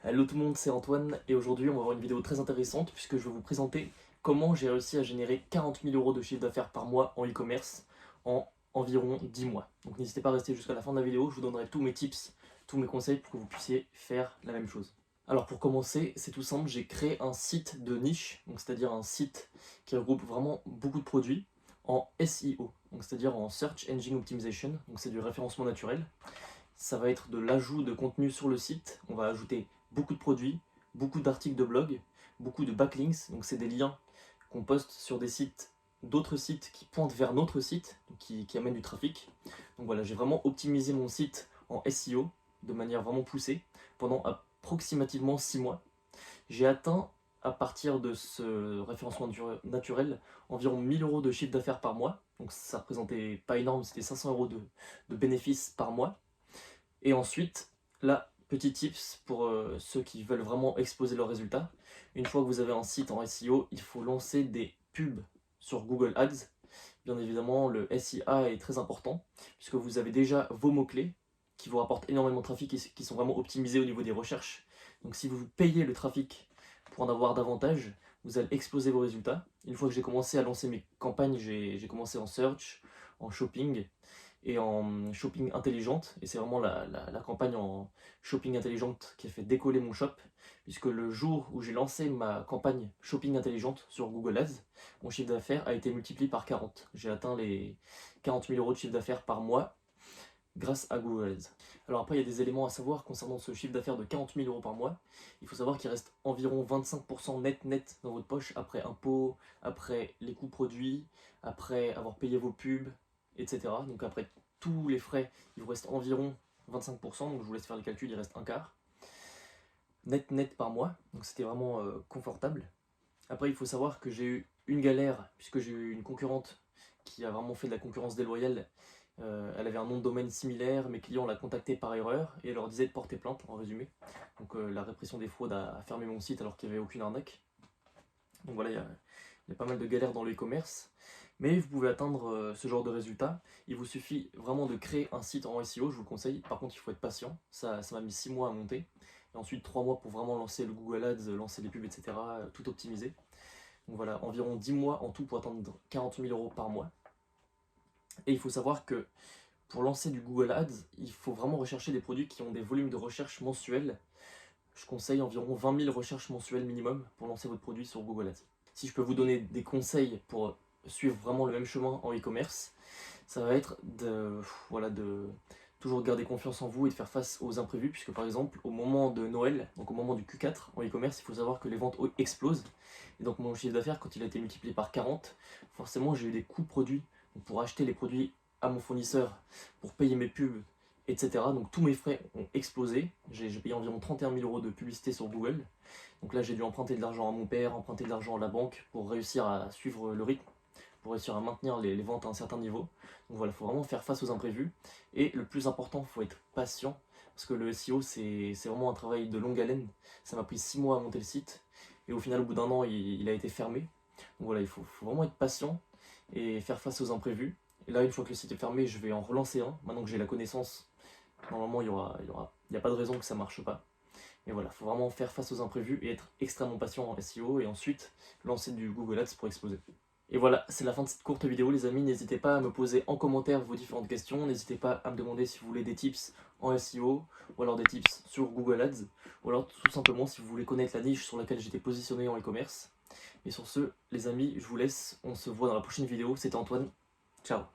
Hello tout le monde, c'est Antoine et aujourd'hui on va voir une vidéo très intéressante puisque je vais vous présenter comment j'ai réussi à générer 40 000 euros de chiffre d'affaires par mois en e-commerce en environ 10 mois. Donc n'hésitez pas à rester jusqu'à la fin de la vidéo, je vous donnerai tous mes tips, tous mes conseils pour que vous puissiez faire la même chose. Alors pour commencer, c'est tout simple, j'ai créé un site de niche, donc c'est-à-dire un site qui regroupe vraiment beaucoup de produits en SEO, donc c'est-à-dire en Search Engine Optimization, donc c'est du référencement naturel. Ça va être de l'ajout de contenu sur le site. On va ajouter beaucoup de produits, beaucoup d'articles de blog, beaucoup de backlinks. Donc c'est des liens qu'on poste sur des sites, d'autres sites qui pointent vers notre site, donc qui amènent du trafic. Donc voilà, j'ai vraiment optimisé mon site en SEO de manière vraiment poussée pendant approximativement 6 mois. J'ai atteint à partir de ce référencement naturel environ 1000 euros de chiffre d'affaires par mois. Donc ça représentait pas énorme, c'était 500 euros de bénéfices par mois. Et ensuite, là, petit tips pour ceux qui veulent vraiment exposer leurs résultats. Une fois que vous avez un site en SEO, il faut lancer des pubs sur Google Ads. Bien évidemment, le SIA est très important, puisque vous avez déjà vos mots-clés qui vous rapportent énormément de trafic et qui sont vraiment optimisés au niveau des recherches. Donc si vous payez le trafic pour en avoir davantage, vous allez exploser vos résultats. Une fois que j'ai commencé à lancer mes campagnes, j'ai commencé en search, en shopping, et en shopping intelligente. Et c'est vraiment la campagne en shopping intelligente qui a fait décoller mon shop, puisque le jour où j'ai lancé ma campagne shopping intelligente sur Google Ads, mon chiffre d'affaires a été multiplié par 40. J'ai atteint les 40 000 euros de chiffre d'affaires par mois grâce à Google Ads. Alors après, il y a des éléments à savoir concernant ce chiffre d'affaires de 40 000 euros par mois. Il faut savoir qu'il reste environ 25% net dans votre poche après impôts, après les coûts produits, après avoir payé vos pubs, etc. Donc après tous les frais, il vous reste environ 25%, donc je vous laisse faire les calculs, il reste un quart. Net par mois, donc c'était vraiment confortable. Après, il faut savoir que j'ai eu une galère, puisque j'ai eu une concurrente qui a vraiment fait de la concurrence déloyale. Elle avait un nom de domaine similaire, mes clients la contactaient par erreur et leur disaient de porter plainte, en résumé. Donc la répression des fraudes a fermé mon site alors qu'il n'y avait aucune arnaque. Donc voilà, il y a pas mal de galères dans le e-commerce. Mais vous pouvez atteindre ce genre de résultats. Il vous suffit vraiment de créer un site en SEO, je vous le conseille. Par contre, il faut être patient. Ça m'a mis 6 mois à monter. Et ensuite 3 mois pour vraiment lancer le Google Ads, lancer les pubs, etc. Tout optimiser. Donc voilà, environ 10 mois en tout pour atteindre 40 000 euros par mois. Et il faut savoir que pour lancer du Google Ads, il faut vraiment rechercher des produits qui ont des volumes de recherche mensuels. Je conseille environ 20 000 recherches mensuelles minimum pour lancer votre produit sur Google Ads. Si je peux vous donner des conseils pour suivre vraiment le même chemin en e-commerce, ça va être de toujours garder confiance en vous et de faire face aux imprévus, puisque par exemple au moment de Noël, donc au moment du Q4 en e-commerce, il faut savoir que les ventes explosent. Et donc mon chiffre d'affaires, quand il a été multiplié par 40, forcément j'ai eu des coûts produits pour acheter les produits à mon fournisseur, pour payer mes pubs, etc. Donc tous mes frais ont explosé. J'ai payé environ 31 000 euros de publicité sur Google. Donc là j'ai dû emprunter de l'argent à mon père, emprunter de l'argent à la banque pour réussir à suivre le rythme, pour réussir à maintenir les ventes à un certain niveau. Donc voilà, il faut vraiment faire face aux imprévus. Et le plus important, il faut être patient. Parce que le SEO, c'est vraiment un travail de longue haleine. Ça m'a pris 6 mois à monter le site. Et au final, au bout d'un an, il a été fermé. Donc voilà, il faut vraiment être patient et faire face aux imprévus. Et là, une fois que le site est fermé, je vais en relancer un. Maintenant que j'ai la connaissance, normalement, il n'y a pas de raison que ça ne marche pas. Mais voilà, il faut vraiment faire face aux imprévus et être extrêmement patient en SEO. Et ensuite, lancer du Google Ads pour exploser. Et voilà, c'est la fin de cette courte vidéo les amis, n'hésitez pas à me poser en commentaire vos différentes questions, n'hésitez pas à me demander si vous voulez des tips en SEO, ou alors des tips sur Google Ads, ou alors tout simplement si vous voulez connaître la niche sur laquelle j'étais positionné en e-commerce. Et sur ce, les amis, je vous laisse, on se voit dans la prochaine vidéo, c'était Antoine, ciao.